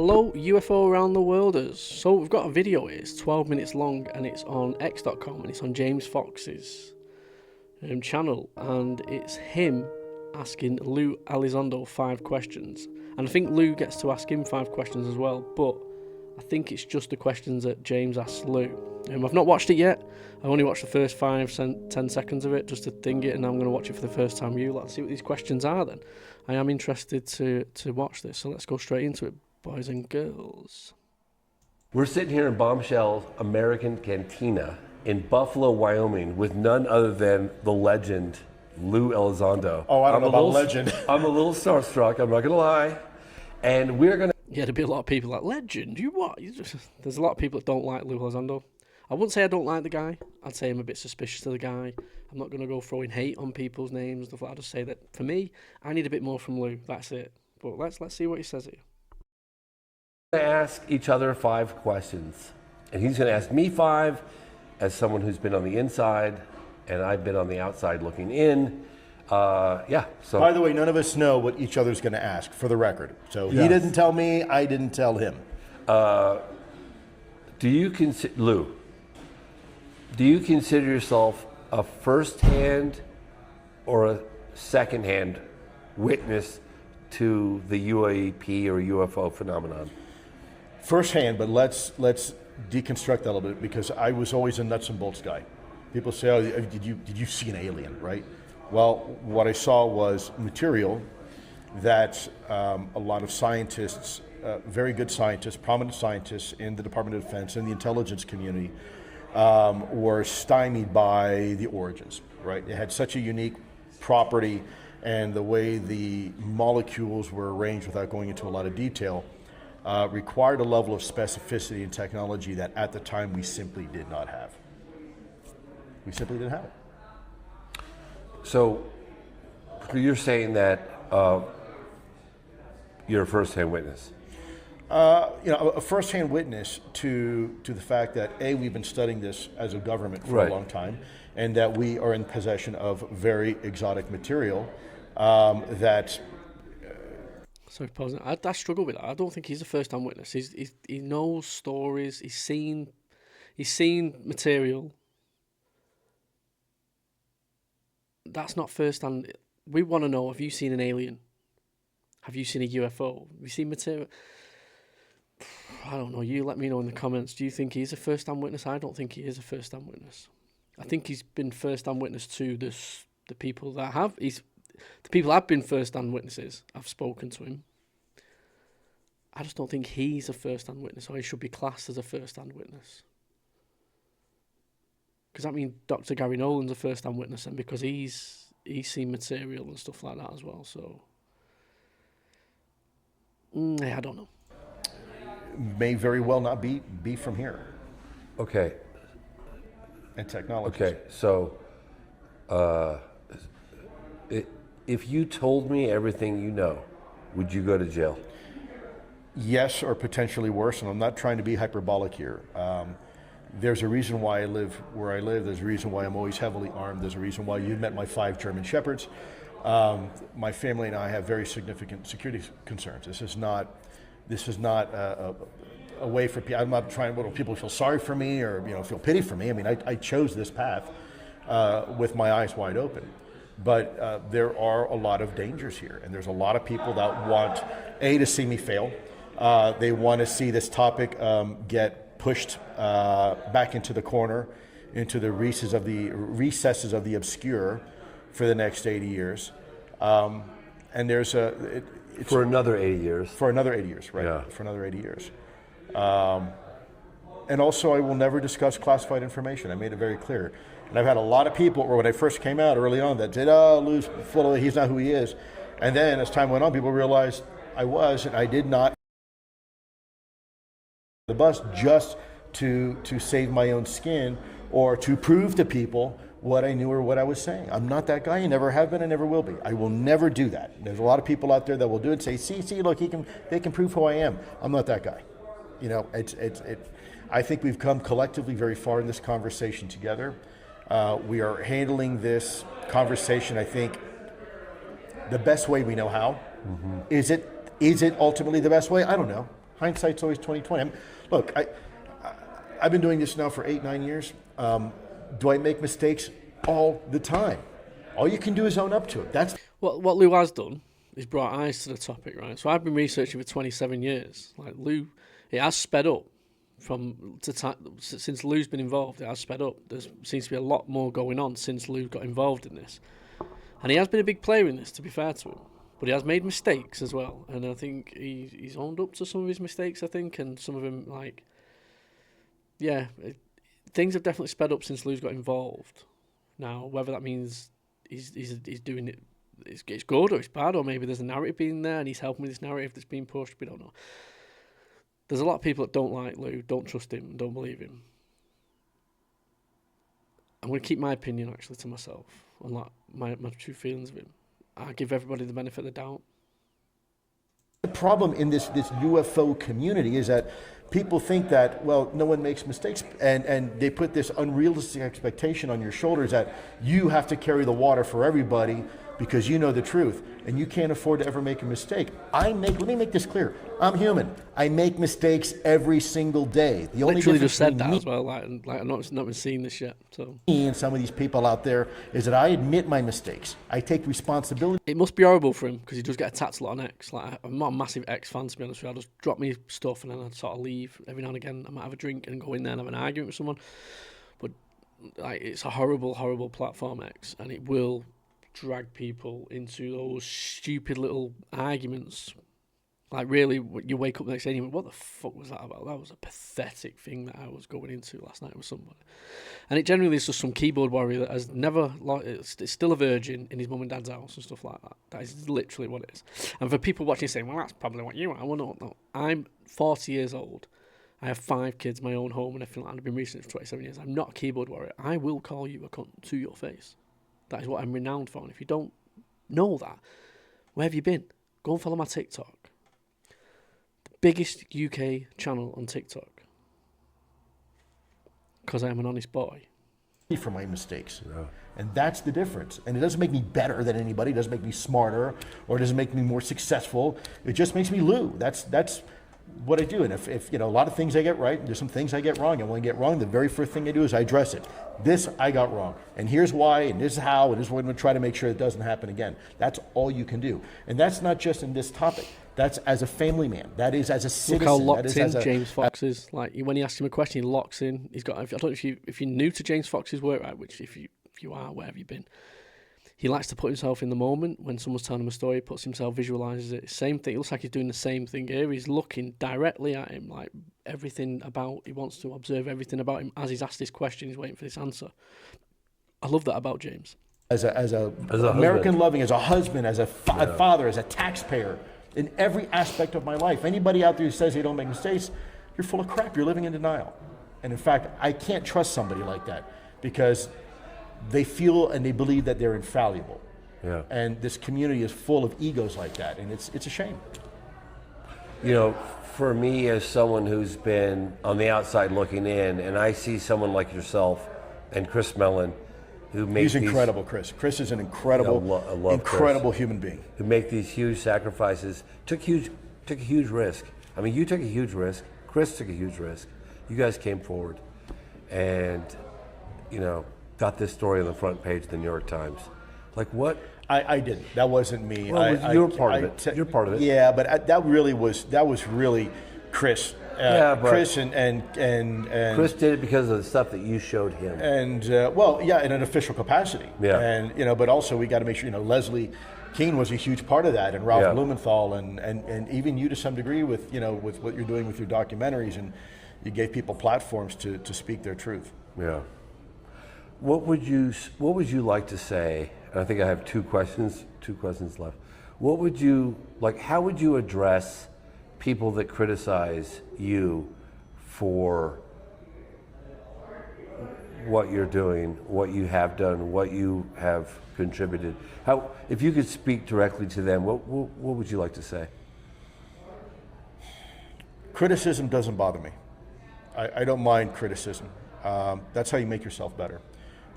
Hello UFO around the worlders. So we've got a video here, it's 12 minutes long and it's on x.com and it's on James Fox's channel, and it's him asking Lue Elizondo 5 questions. And I think Lue gets to ask him 5 questions as well, but I think it's just the questions that James asks Lue. I've not watched it yet. I only watched the first 10 seconds of it just to think it, and I'm going to watch it for the first time. Let's see what these questions are then. I am interested to watch this, so let's go straight into it, boys and girls. We're sitting here in Bombshell American Cantina in Buffalo, Wyoming, with none other than the legend, Lue Elizondo. Oh, I don't know about legend. I'm a little starstruck, I'm not going to lie. And we're going to... Yeah, there'd be a lot of people like, legend? You what? There's a lot of people that don't like Lue Elizondo. I wouldn't say I don't like the guy. I'd say I'm a bit suspicious of the guy. I'm not going to go throwing hate on people's names and stuff like that. I'll just say that, for me, I need a bit more from Lue. That's it. But let's see what he says here. We're going to ask each other 5 questions. And he's going to ask me 5 as someone who's been on the inside, and I've been on the outside looking in. So by the way, none of us know what each other's going to ask, for the record. So He didn't tell me, I didn't tell him. Lue, do you consider yourself a first-hand or a second-hand witness to the UAP or UFO phenomenon? First-hand, but let's deconstruct that a little bit, because I was always a nuts and bolts guy. People say, "Oh, did you see an alien?" Right? Well, what I saw was material that a lot of scientists, very good scientists, prominent scientists in the Department of Defense and the intelligence community, were stymied by the origins. Right? It had such a unique property, and the way the molecules were arranged, without going into a lot of detail, required a level of specificity and technology that at the time we simply did not have. We simply didn't have it. So you're saying that you're a first-hand witness? A first-hand witness to the fact that A, we've been studying this as a government for a long time, and that we are in possession of very exotic material that... Sorry, pausing. I struggle with that. I don't think he's a first-hand witness. He knows stories. He's seen material. That's not first-hand. We want to know: have you seen an alien? Have you seen a UFO? Have you seen material? I don't know. You let me know in the comments. Do you think he's a first-hand witness? I don't think he is a first-hand witness. I think he's been first-hand witness to the people that have. The people have been first-hand witnesses. I've spoken to him. I just don't think he's a first-hand witness, or he should be classed as a first-hand witness. Because that means Dr. Gary Nolan's a first-hand witness, and because he's seen material and stuff like that as well. So, I don't know. May very well not be from here. Okay. And technology. Okay, so if you told me everything you know, would you go to jail? Yes, or potentially worse, and I'm not trying to be hyperbolic here. There's a reason why I live where I live. There's a reason why I'm always heavily armed. There's a reason why you met my 5 German Shepherds. My family and I have very significant security concerns. This is not a way for people. I'm not trying to people feel sorry for me or feel pity for me. I mean, I chose this path with my eyes wide open. But there are a lot of dangers here, and there's a lot of people that want to see me fail. They want to see this topic get pushed back into the corner, into the recesses of the obscure for the next 80 years. And there's for another 80 years. For another 80 years, right? Yeah. For another 80 years. And also, I will never discuss classified information. I made it very clear. And I've had a lot of people, or when I first came out early on, that said, "Oh, Lue's full of, he's not who he is." And then as time went on, people realized I was, and I did not the bus just to save my own skin or to prove to people what I knew or what I was saying. I'm not that guy. I never have been. I never will be. I will never do that. There's a lot of people out there that will do it and say, see, look, they can prove who I am. I'm not that guy. I think we've come collectively very far in this conversation together. We are handling this conversation, I think, the best way we know how. Mm-hmm. Is it ultimately the best way? I don't know. Hindsight's always 20/20. Look, I've been doing this now for 8-9 years. Do I make mistakes? All the time. All you can do is own up to it. That's what Lue has done is brought eyes to the topic, right? So I've been researching for 27 years. Like Lue, it has sped up since Lue's been involved. It has sped up. There seems to be a lot more going on since Lue got involved in this, and he has been a big player in this. To be fair to him, but he has made mistakes as well, and I think he's owned up to some of his mistakes. I think, and some of them, like, things have definitely sped up since Lue's got involved. Now, whether that means he's doing it, it's good or it's bad, or maybe there's a narrative being there and he's helping with this narrative that's being pushed, we don't know. There's a lot of people that don't like Lue, don't trust him, don't believe him. I'm going to keep my opinion actually to myself on like my true feelings of him. I give everybody the benefit of the doubt. the problem in this UFO community is that people think that, well, no one makes mistakes, and they put this unrealistic expectation on your shoulders that you have to carry the water for everybody because you know the truth, and you can't afford to ever make a mistake. Let me make this clear. I'm human. I make mistakes every single day. The only Literally difference just said between that as well. Like I've not been seeing this yet. So me and some of these people out there is that I admit my mistakes. I take responsibility. it must be horrible for him because he does get attacked a lot on X. Like I'm not a massive X fan, to be honest with you. I'll just drop me stuff and then I'd sort of leave every now and again. I might have a drink and go in there and have an argument with someone. But like it's a horrible, horrible platform, X, and it will drag people into those stupid little arguments. Like really, you wake up the next day and you went, what the fuck was that about? That was a pathetic thing that I was going into last night with somebody. And it generally is just some keyboard warrior that has never, it's still a virgin in his mum and dad's house and stuff like that. That is literally what it is. And for people watching saying, well, that's probably what you are. Well, no. I'm 40 years old. I have 5 kids, my own home and everything like that. I've been researching for 27 years. I'm not a keyboard warrior. I will call you a cunt to your face. That is what I'm renowned for. And if you don't know that, where have you been? Go and follow my TikTok. The biggest UK channel on TikTok. Because I am an honest boy. For my mistakes. Yeah. And that's the difference. And it doesn't make me better than anybody. It doesn't make me smarter, or it doesn't make me more successful. It just makes me Lue. That's what I do. And if a lot of things I get right, there's some things I get wrong. And when I get wrong, the very first thing I do is I address it. This I got wrong, and here's why, and this is how, and this is what I'm going to try to make sure it doesn't happen again. That's all you can do. And that's not just in this topic. That's as a family man. That is as a citizen. Look how locked in James Fox is. Like when he asks him a question, he locks in. He's got. I don't know if you're new to James Fox's work, right? Which if you are, where have you been? He likes to put himself in the moment. When someone's telling him a story, he puts himself, visualizes it. Same thing. It looks like he's doing the same thing here. He's looking directly at him, like everything about. He wants to observe everything about him as he's asked this question. He's waiting for this answer. I love that about James. As a American loving, as a husband, as a father, as a taxpayer, in every aspect of my life. Anybody out there who says they don't make mistakes, you're full of crap. You're living in denial. And in fact, I can't trust somebody like that because they feel and they believe that they're infallible. Yeah. And this community is full of egos like that, and it's a shame. For me as someone who's been on the outside looking in, and I see someone like yourself and Chris Mellon, who makes He's incredible, Chris. Chris is an incredible human being. Who make these huge sacrifices, took a huge risk. I mean, you took a huge risk. Chris took a huge risk. You guys came forward, and got this story on the front page of the New York Times. Like what? I didn't. That wasn't me. Well, you're part of it. You're part of it. Yeah, but that was really Chris. But Chris and Chris did it because of the stuff that you showed him. And in an official capacity. Yeah. And but also we got to make sure Leslie Keane was a huge part of that, and Ralph Blumenthal, and even you to some degree with with what you're doing with your documentaries, and you gave people platforms to speak their truth. Yeah. What would you like to say? And I think I have two questions left. What would you like? How would you address people that criticize you for what you're doing, what you have done, what you have contributed? How, if you could speak directly to them, what would you like to say? Criticism doesn't bother me. I don't mind criticism. That's how you make yourself better.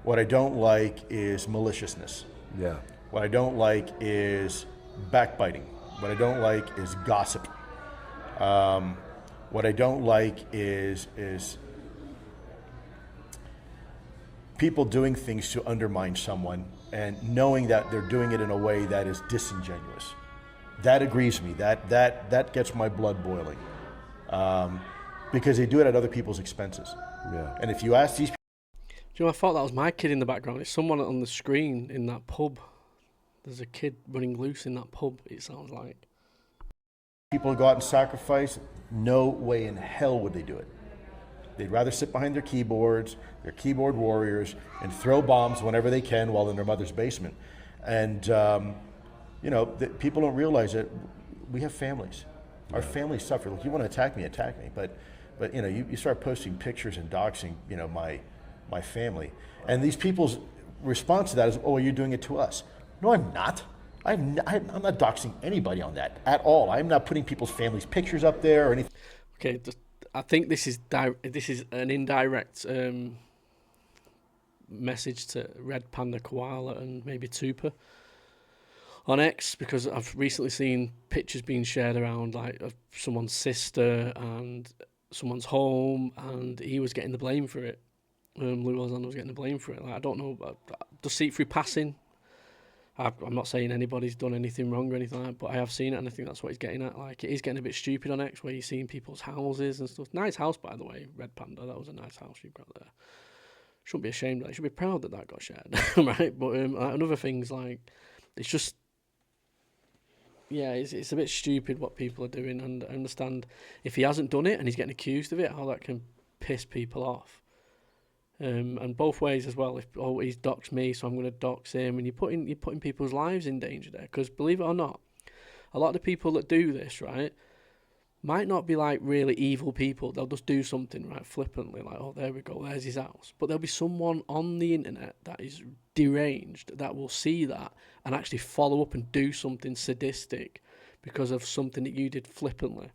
What I don't like is maliciousness. Yeah. What I don't like is backbiting. What I don't like is gossip. What I don't like is people doing things to undermine someone and knowing that they're doing it in a way that is disingenuous. That aggrieves me. That gets my blood boiling, because they do it at other people's expenses. Yeah. And if you ask these Do you know, I thought that was my kid in the background. It's someone on the screen in that pub. There's a kid running loose in that pub, it sounds like. people who go out and sacrifice, no way in hell would they do it. They'd rather sit behind their keyboards, their keyboard warriors, and throw bombs whenever they can while in their mother's basement. And people don't realize that we have families. Our families suffer. Look, you want to attack me, but you start posting pictures and doxing, my family. And these people's response to that is, oh, you're doing it to us. No, I'm not. I'm not doxing anybody on that at all. I'm not putting people's families' pictures up there or anything. Okay, I think this is an indirect message to Red Panda Koala and maybe Tupa on X, because I've recently seen pictures being shared around like of someone's sister and someone's home, and he was getting the blame for it. Lue Elizondo was getting the blame for it. Like, I don't know, just see it through passing. I'm not saying anybody's done anything wrong or anything like that, but I have seen it, and I think that's what he's getting at. Like, it is getting a bit stupid on X, where you're seeing people's houses and stuff. Nice house, by the way, Red Panda. That was a nice house you've got there. Shouldn't be ashamed of that. You should be proud that got shared, right? But another thing's like, it's just, yeah, it's a bit stupid what people are doing, and I understand if he hasn't done it and he's getting accused of it, how that can piss people off. And both ways as well. If he's doxed me, so I'm going to dox him, and you're putting people's lives in danger there. Because believe it or not, a lot of the people that do this, right, might not be like really evil people. They'll just do something right flippantly, like, oh, there we go, there's his house. But there'll be someone on the internet that is deranged that will see that and actually follow up and do something sadistic because of something that you did flippantly.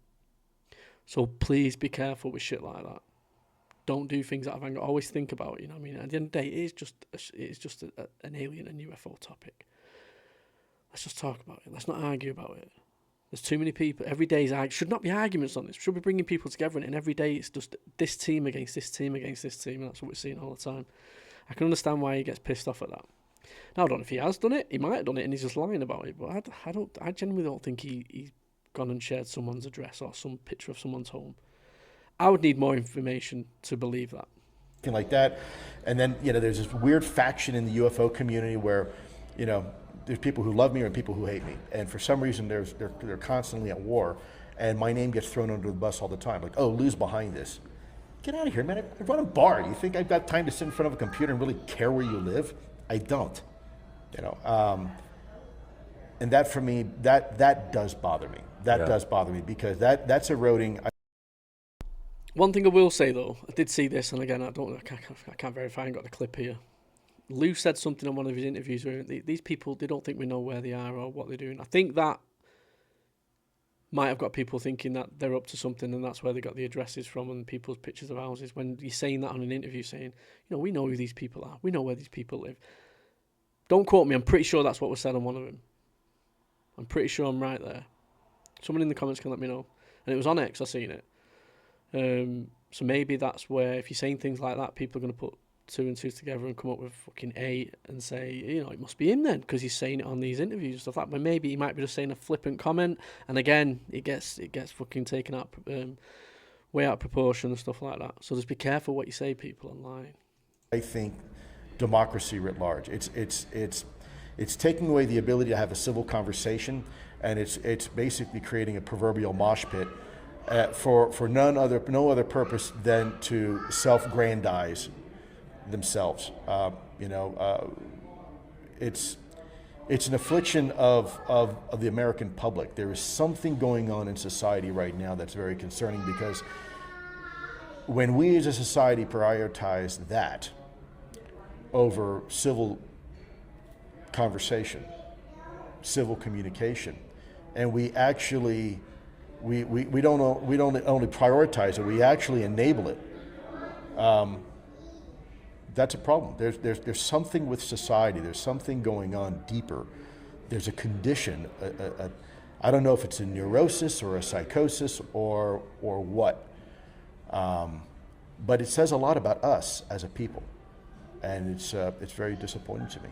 So please be careful with shit like that. Don't do things out of anger. Always think about it. You know what I mean? At the end of the day, it's just an alien and UFO topic. Let's just talk about it. Let's not argue about it. There's too many people. Every day should not be arguments on this. We should be bringing people together, and every day it's just this team against this team against this team, and that's what we're seeing all the time. I can understand why he gets pissed off at that. Now, I don't know if he has done it. He might have done it, and he's just lying about it. But I genuinely don't think he's gone and shared someone's address or some picture of someone's home. I would need more information to believe that. Like that. And then, there's this weird faction in the UFO community where, there's people who love me and people who hate me. And for some reason, they're constantly at war. And my name gets thrown under the bus all the time. Like, oh, Lue's behind this. Get out of here, man. I run a bar. You think I've got time to sit in front of a computer and really care where you live? I don't. And that for me, that does bother me. That does bother me because that's eroding. One thing I will say though, I did see this, and again, I can't verify. I ain't got the clip here. Lue said something on one of his interviews where these people, they don't think we know where they are or what they're doing. I think that might have got people thinking that they're up to something, and that's where they got the addresses from and people's pictures of houses. When you're saying that on an interview, saying, we know who these people are, we know where these people live. Don't quote me. I'm pretty sure that's what was said on one of them. I'm pretty sure I'm right there. Someone in the comments can let me know. And it was on X. I seen it. So maybe that's where, if you're saying things like that, people are going to put two and two together and come up with fucking 8 and say, it must be him then, because he's saying it on these interviews and stuff like that. But maybe he might be just saying a flippant comment, and again, it gets fucking taken out, way out of proportion and stuff like that. So just be careful what you say, people, online. I think democracy writ large. It's taking away the ability to have a civil conversation, and it's basically creating a proverbial mosh pit. For no other purpose than to self-grandize themselves. It's an affliction of the American public. There is something going on in society right now that's very concerning, because when we as a society prioritize that over civil conversation, civil communication, and we actually we don't only prioritize it, we actually enable it. That's a problem. There's something with society. There's something going on deeper. There's a condition. I don't know if it's a neurosis or a psychosis or what, but it says a lot about us as a people, and it's very disappointing to me.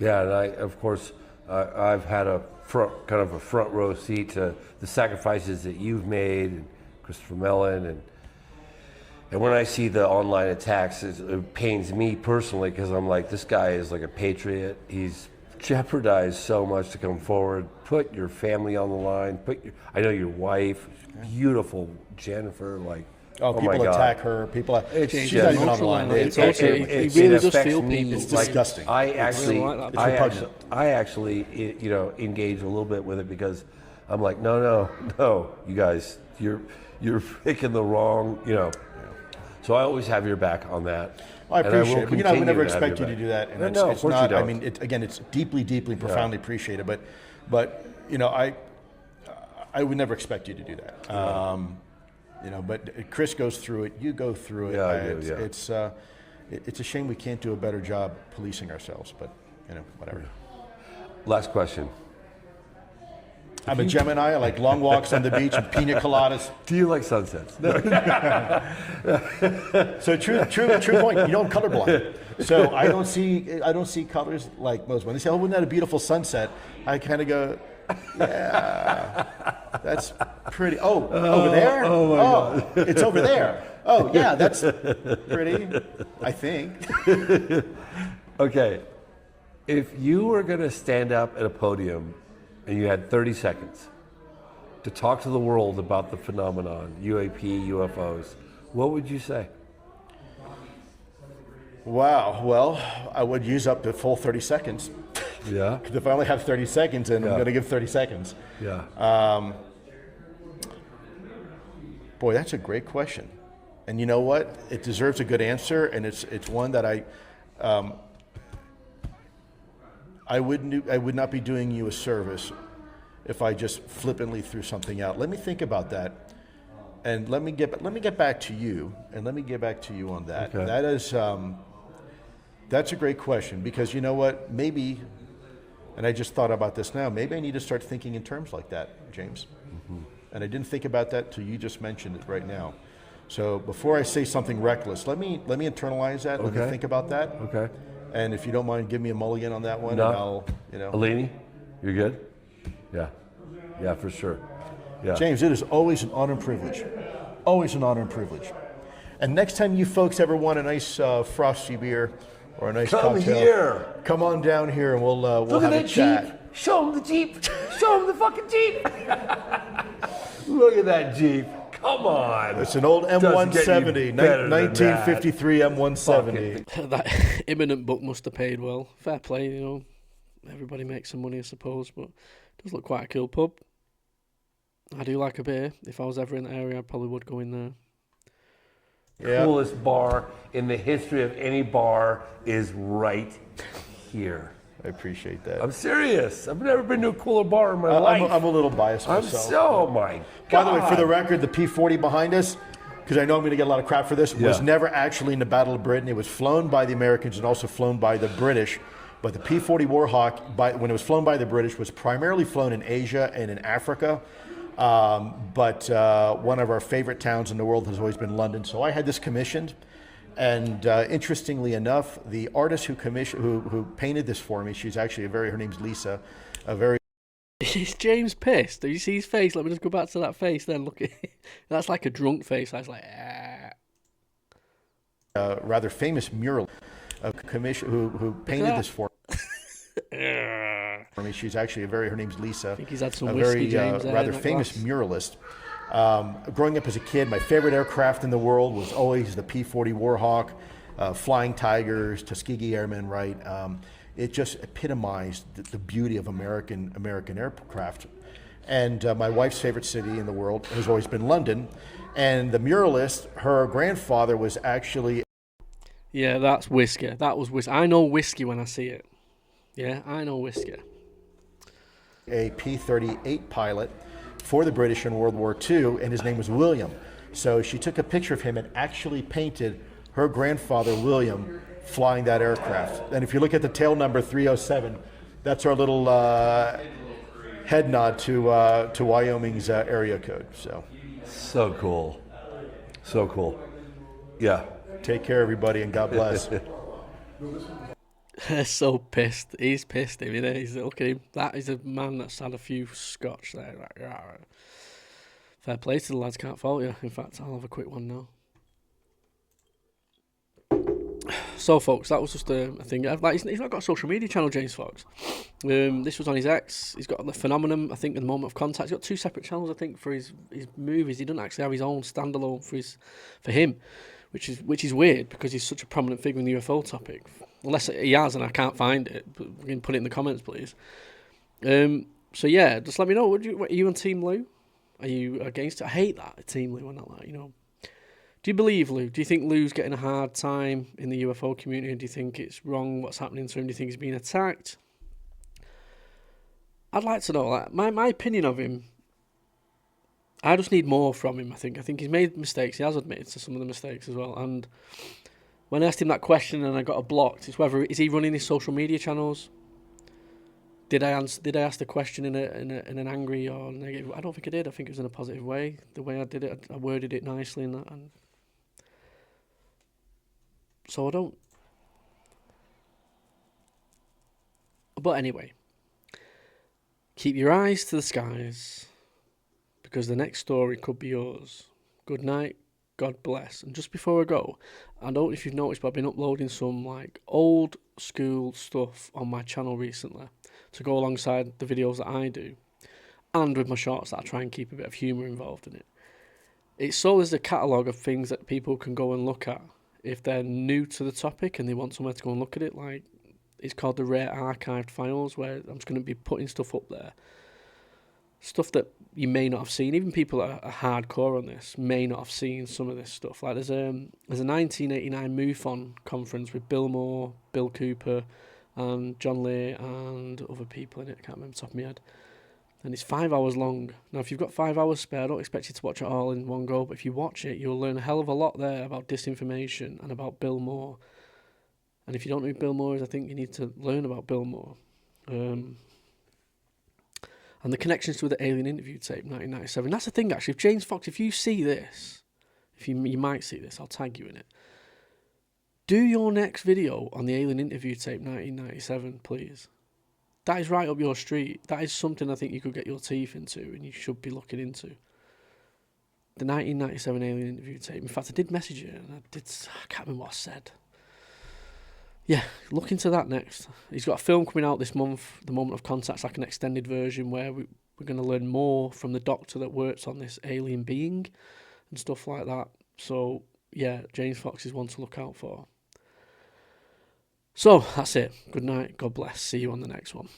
Yeah, and of course, I've had a front row seat to the sacrifices that you've made, and Christopher Mellon, and when I see the online attacks, it pains me personally, because I'm like, this guy is like a patriot. He's jeopardized so much to come forward. Put your family on the line. I know your wife, beautiful Jennifer, like. Oh, people my God. attack her. She's just not even on the line. It's also, it really does affects feel me. people. It's disgusting. I actually, It's repugnant. I actually, engage a little bit with it, because I'm like, no, you guys, you're picking the wrong, So I always have your back on that. I appreciate it. But, I would never to have expect you your to back. do that. And No, it's of course not. you don't. I mean, again, it's deeply, deeply, profoundly appreciated. But I would never expect you to do that. But Chris goes through it. You go through it. Yeah, I do, yeah. It's a shame we can't do a better job policing ourselves. But whatever. Last question. I'm a Gemini. I like long walks on the beach and pina coladas. Do you like sunsets? No. So true point. I'm colorblind, so I don't see colors like most. When they say, "Oh, wasn't that a beautiful sunset?" I kind of go, "Yeah, that's pretty." Oh, over there. Oh my God. It's over there. Oh, yeah, that's pretty. I think. Okay, if you were going to stand up at a podium and you had 30 seconds to talk to the world about the phenomenon, UAP, UFOs, what would you say? Wow. Well, I would use up the full 30 seconds. Yeah. Because if I only have 30 seconds, and I'm going to give 30 seconds. Yeah. Boy, that's a great question. And you know what? It deserves a good answer, and it's one that I would not be doing you a service if I just flippantly threw something out. Let me think about that, and let me get back to you, and let me get back to you on that. Okay. That is that's a great question, because you know what? Maybe, and I just thought about this now. Maybe I need to start thinking in terms like that, James. Mm-hmm. And I didn't think about that till you just mentioned it right now. So before I say something reckless, let me internalize that. Okay. Let me think about that. Okay. And if you don't mind, give me a mulligan on that one, No. and I'll, Eleni, you're good? Yeah. Yeah, for sure. Yeah. James, it is always an honor and privilege. Always an honor and privilege. And next time you folks ever want a nice frosty beer or a nice Come cocktail, here. come on down here and we'll Look have at a that chat. Jeep. Show him the Jeep. Show him the fucking Jeep. Look at that Jeep. Come on. It's an old Doesn't get you M170, better than 1953 M170. That imminent book must have paid well. Fair play, Everybody makes some money, I suppose, but it does look quite a cool pub. I do like a beer. If I was ever in the area, I probably would go in there. Yeah. Coolest bar in the history of any bar is right here. I appreciate that. I'm serious. I've never been to a cooler bar in my life. I'm a little biased I'm myself. so, my God. By the way, for the record, the P-40 behind us, because I know I'm going to get a lot of crap for this, was Yeah. never actually in the Battle of Britain. It was flown by the Americans and also flown by the British. But the P-40 Warhawk, when it was flown by the British, was primarily flown in Asia and in Africa. But one of our favorite towns in the world has always been London. So I had this commissioned. And interestingly enough, the artist who painted this for me, her name's Lisa, a very... Is James pissed? Do you see his face? Let me just go back to that face then. Look at it. That's like a drunk face. That's like, rather famous mural who painted this for me. She's actually her name's Lisa. I think he's had some a whiskey, very James, there rather in that famous glass. muralist. Growing up as a kid, my favorite aircraft in the world was always the P-40 Warhawk, Flying Tigers, Tuskegee Airmen, right? It just epitomized the beauty of American aircraft. And my wife's favorite city in the world has always been London. And the muralist, her grandfather was actually... Yeah, that's whiskey. That was whiskey. I know whiskey when I see it. Yeah, I know whiskey. A P-38 pilot for the British in World War II, and his name was William. So she took a picture of him and actually painted her grandfather, William, flying that aircraft. And if you look at the tail number 307, that's our little head nod to Wyoming's area code. So cool. So cool. Yeah. Take care, everybody, and God bless. So pissed. He's pissed him, isn't he? He's looking at him. That is a man that's had a few scotch there. Right. Fair play to the lads, can't fault you. In fact, I'll have a quick one now. So, folks, that was just a thing. Like, he's not got a social media channel, James Fox. This was on his X. He's got the Phenomenon, I think, at the Moment of Contact. He's got 2 separate channels, I think, for his movies. He doesn't actually have his own standalone for him, which is weird because he's such a prominent figure in the UFO topic. Unless he has, and I can't find it. But you can put it in the comments, please. So yeah, just let me know. Are you on Team Lue? Are you against it? I hate that, Team Lue and all that, Do you believe Lue? Do you think Lue's getting a hard time in the UFO community? Do you think it's wrong what's happening to him? Do you think he's being attacked? I'd like to know that. My opinion of him, I just need more from him, I think. I think he's made mistakes. He has admitted to some of the mistakes as well. And when I asked him that question and I got it blocked, it's whether is he running his social media channels? Did I ask the question in an angry or negative? I don't think I did. I think it was in a positive way. The way I did it, I worded it nicely and that. And so I don't. But anyway, keep your eyes to the skies because the next story could be yours. Good night. God bless. And just before I go, I don't know if you've noticed, but I've been uploading some like old school stuff on my channel recently to go alongside the videos that I do, and with my shorts that I try and keep a bit of humour involved in it. It's so there's a catalogue of things that people can go and look at if they're new to the topic and they want somewhere to go and look at it. Like, it's called the Rare Archived Files, where I'm just going to be putting stuff up there. Stuff that you may not have seen. Even people that are hardcore on this may not have seen some of this stuff. Like there's a 1989 MUFON conference with Bill Moore, Bill Cooper, and John Lay and other people in it. I can't remember off the top of my head. And it's 5 hours long. Now, if you've got 5 hours spare, I don't expect you to watch it all in one go, but if you watch it, you'll learn a hell of a lot there about disinformation and about Bill Moore. And if you don't know who Bill Moore is, I think you need to learn about Bill Moore. And the connections to the alien interview tape, 1997. That's the thing, actually. If James Fox, if you see this, if you might see this, I'll tag you in it. Do your next video on the alien interview tape, 1997, please. That is right up your street. That is something I think you could get your teeth into and you should be looking into. The 1997 alien interview tape. In fact, I did message you and I can't remember what I said. Yeah, look into that next. He's got a film coming out this month, The Moment of Contact. It's like an extended version where we're going to learn more from the doctor that works on this alien being and stuff like that. So, yeah, James Fox is one to look out for. So, that's it. Good night. God bless. See you on the next one.